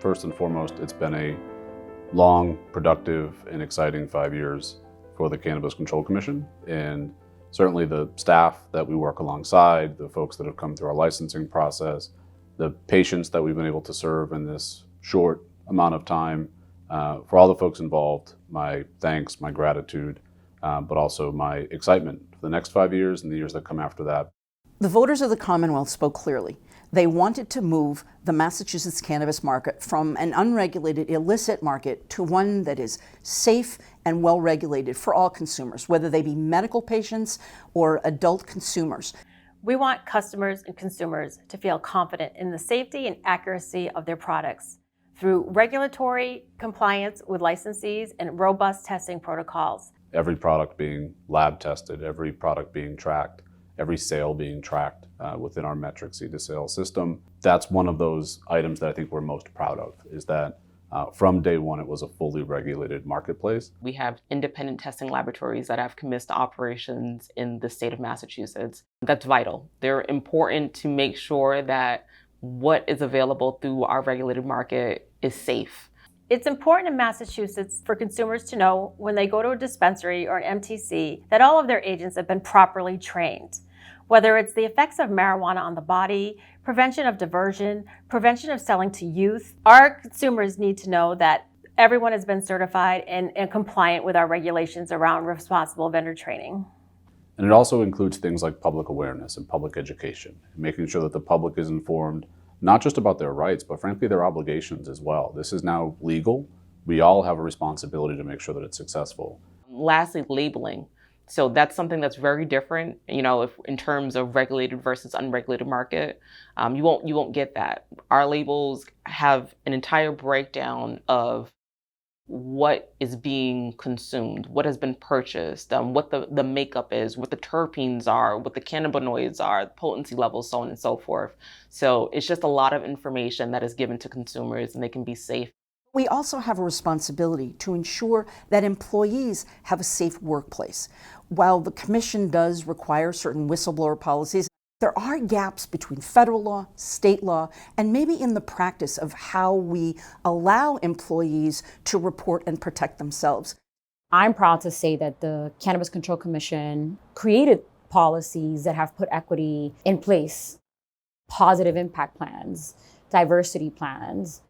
First and foremost, it's been a long, productive, and exciting 5 years for the Cannabis Control Commission, and certainly the staff that we work alongside, the folks that have come through our licensing process, the patients that we've been able to serve in this short amount of time. For all the folks involved, my thanks, my gratitude, but also my excitement for the next 5 years and the years that come after that. The voters of the Commonwealth spoke clearly. They wanted to move the Massachusetts cannabis market from an unregulated, illicit market to one that is safe and well-regulated for all consumers, whether they be medical patients or adult consumers. We want customers and consumers to feel confident in the safety and accuracy of their products through regulatory compliance with licensees and robust testing protocols. Every product being lab tested, every product being tracked, every sale being tracked within our metric seed-to-sale system. That's one of those items that I think we're most proud of, is that from day one, it was a fully regulated marketplace. We have independent testing laboratories that have commenced operations in the state of Massachusetts. That's vital. They're important to make sure that what is available through our regulated market is safe. It's important in Massachusetts for consumers to know when they go to a dispensary or an MTC that all of their agents have been properly trained. Whether it's the effects of marijuana on the body, prevention of diversion, prevention of selling to youth, our consumers need to know that everyone has been certified and compliant with our regulations around responsible vendor training. And it also includes things like public awareness and public education, making sure that the public is informed not just about their rights, but frankly their obligations as well. This is now legal. We all have a responsibility to make sure that it's successful. Lastly, labeling. So that's something that's very different, if in terms of regulated versus unregulated market. You won't get that. Our labels have an entire breakdown of what is being consumed, what has been purchased, what the makeup is, what the terpenes are, what the cannabinoids are, potency levels, so on and so forth. So it's just a lot of information that is given to consumers and they can be safe. We also have a responsibility to ensure that employees have a safe workplace. While the Commission does require certain whistleblower policies, there are gaps between federal law, state law, and maybe in the practice of how we allow employees to report and protect themselves. I'm proud to say that the Cannabis Control Commission created policies that have put equity in place, positive impact plans, diversity plans,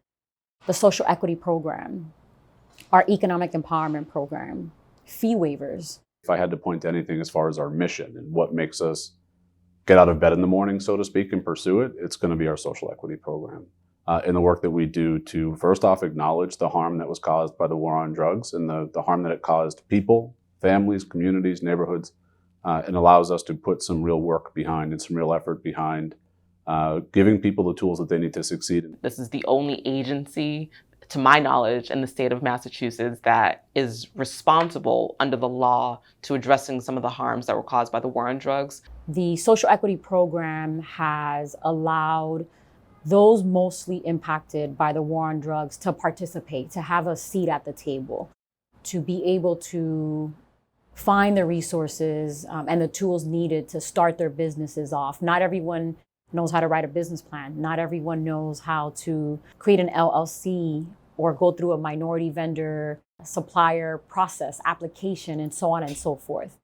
the social equity program, our economic empowerment program, fee waivers. If I had to point to anything as far as our mission and what makes us get out of bed in the morning, so to speak, and pursue it, it's going to be our social equity program. In the work that we do to, first off, acknowledge the harm that was caused by the war on drugs and the harm that it caused people, families, communities, neighborhoods, and allows us to put some real work behind and some real effort behind giving people the tools that they need to succeed. This is the only agency, to my knowledge, in the state of Massachusetts that is responsible under the law to addressing some of the harms that were caused by the war on drugs. The social equity program has allowed those mostly impacted by the war on drugs to participate, to have a seat at the table, to be able to find the resources and the tools needed to start their businesses off. Not everyone knows how to write a business plan. Not everyone knows how to create an LLC or go through a minority vendor supplier process, application, and so on and so forth.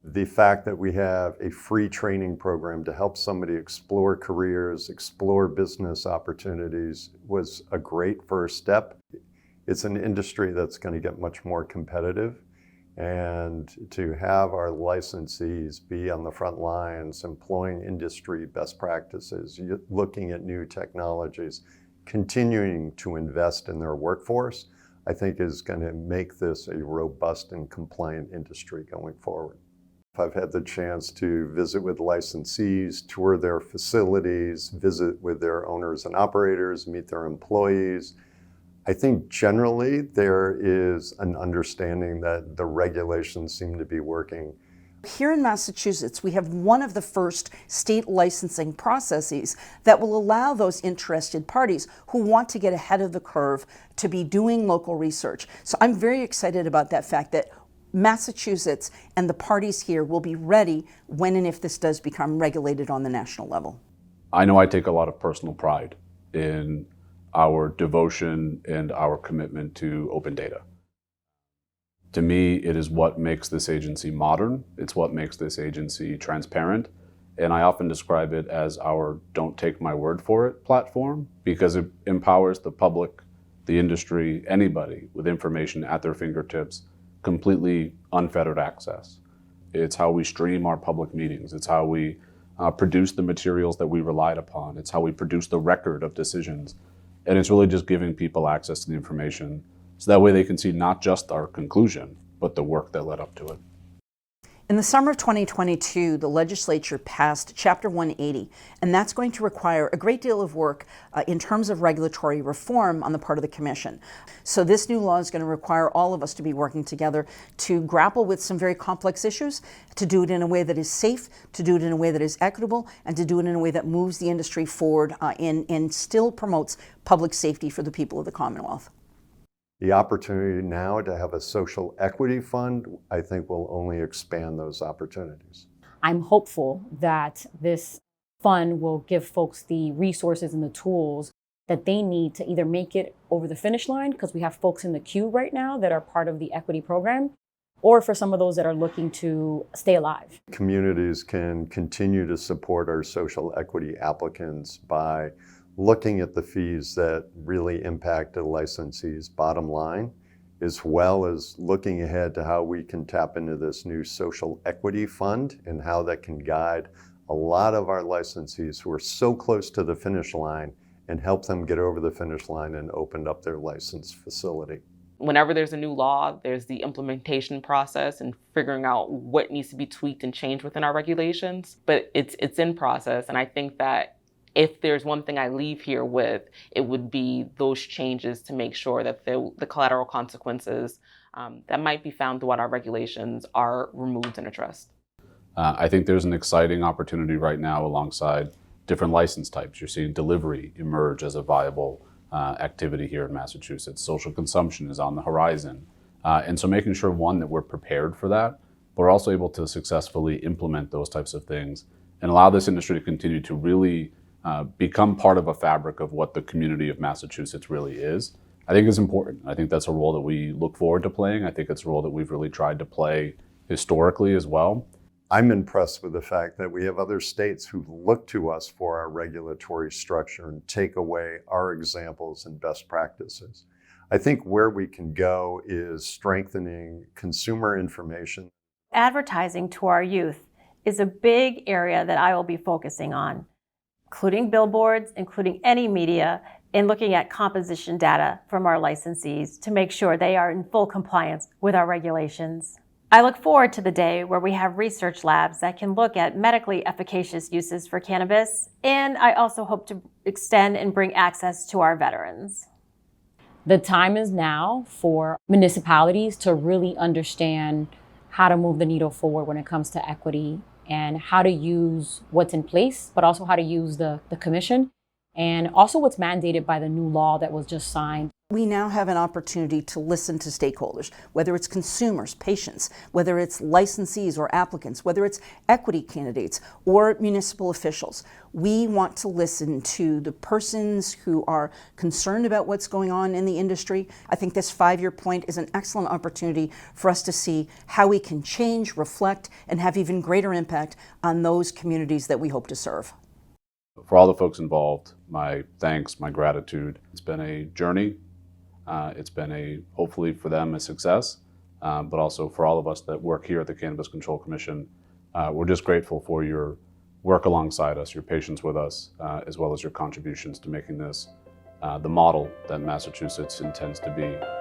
The fact that we have a free training program to help somebody explore careers, explore business opportunities was a great first step. It's an industry that's going to get much more competitive. And to have our licensees be on the front lines, employing industry best practices, looking at new technologies, continuing to invest in their workforce, I think is going to make this a robust and compliant industry going forward. I've had the chance to visit with licensees, tour their facilities, visit with their owners and operators, meet their employees. I think generally there is an understanding that the regulations seem to be working. Here in Massachusetts, we have one of the first state licensing processes that will allow those interested parties who want to get ahead of the curve to be doing local research. So I'm very excited about that fact that Massachusetts and the parties here will be ready when and if this does become regulated on the national level. I know I take a lot of personal pride in our devotion and our commitment to open data. To me, it is what makes this agency modern. It's what makes this agency transparent. And I often describe it as our don't take my word for it platform, because it empowers the public, the industry, anybody with information at their fingertips, completely unfettered access. It's how we stream our public meetings. It's how we produce the materials that we relied upon. It's how we produce the record of decisions. And it's really just giving people access to the information so that way they can see not just our conclusion, but the work that led up to it. In the summer of 2022, the legislature passed Chapter 180, and that's going to require a great deal of work in terms of regulatory reform on the part of the Commission. So this new law is going to require all of us to be working together to grapple with some very complex issues, to do it in a way that is safe, to do it in a way that is equitable, and to do it in a way that moves the industry forward and still promotes public safety for the people of the Commonwealth. The opportunity now to have a social equity fund, I think, will only expand those opportunities. I'm hopeful that this fund will give folks the resources and the tools that they need to either make it over the finish line, because we have folks in the queue right now that are part of the equity program, or for some of those that are looking to stay alive. Communities can continue to support our social equity applicants by looking at the fees that really impact the licensee's bottom line, as well as looking ahead to how we can tap into this new social equity fund and how that can guide a lot of our licensees who are so close to the finish line and help them get over the finish line and open up their licensed facility. Whenever there's a new law, there's the implementation process and figuring out what needs to be tweaked and changed within our regulations, but it's in process. And I think that if there's one thing I leave here with, it would be those changes to make sure that the collateral consequences that might be found throughout our regulations are removed and addressed. I think there's an exciting opportunity right now alongside different license types. You're seeing delivery emerge as a viable activity here in Massachusetts. Social consumption is on the horizon. And so making sure, one, that we're prepared for that, but we're also able to successfully implement those types of things and allow this industry to continue to really become part of a fabric of what the community of Massachusetts really is, I think is important. I think that's a role that we look forward to playing. I think it's a role that we've really tried to play historically as well. I'm impressed with the fact that we have other states who look to us for our regulatory structure and take away our examples and best practices. I think where we can go is strengthening consumer information. Advertising to our youth is a big area that I will be focusing on, including billboards, including any media, and looking at composition data from our licensees to make sure they are in full compliance with our regulations. I look forward to the day where we have research labs that can look at medically efficacious uses for cannabis, and I also hope to extend and bring access to our veterans. The time is now for municipalities to really understand how to move the needle forward when it comes to equity and how to use what's in place, but also how to use the commission and also what's mandated by the new law that was just signed. We now have an opportunity to listen to stakeholders, whether it's consumers, patients, whether it's licensees or applicants, whether it's equity candidates or municipal officials. We want to listen to the persons who are concerned about what's going on in the industry. I think this 5-year point is an excellent opportunity for us to see how we can change, reflect, and have even greater impact on those communities that we hope to serve. For all the folks involved, my thanks, my gratitude. It's been a journey. It's been hopefully for them, a success, but also for all of us that work here at the Cannabis Control Commission. We're just grateful for your work alongside us, your patience with us, as well as your contributions to making this the model that Massachusetts intends to be.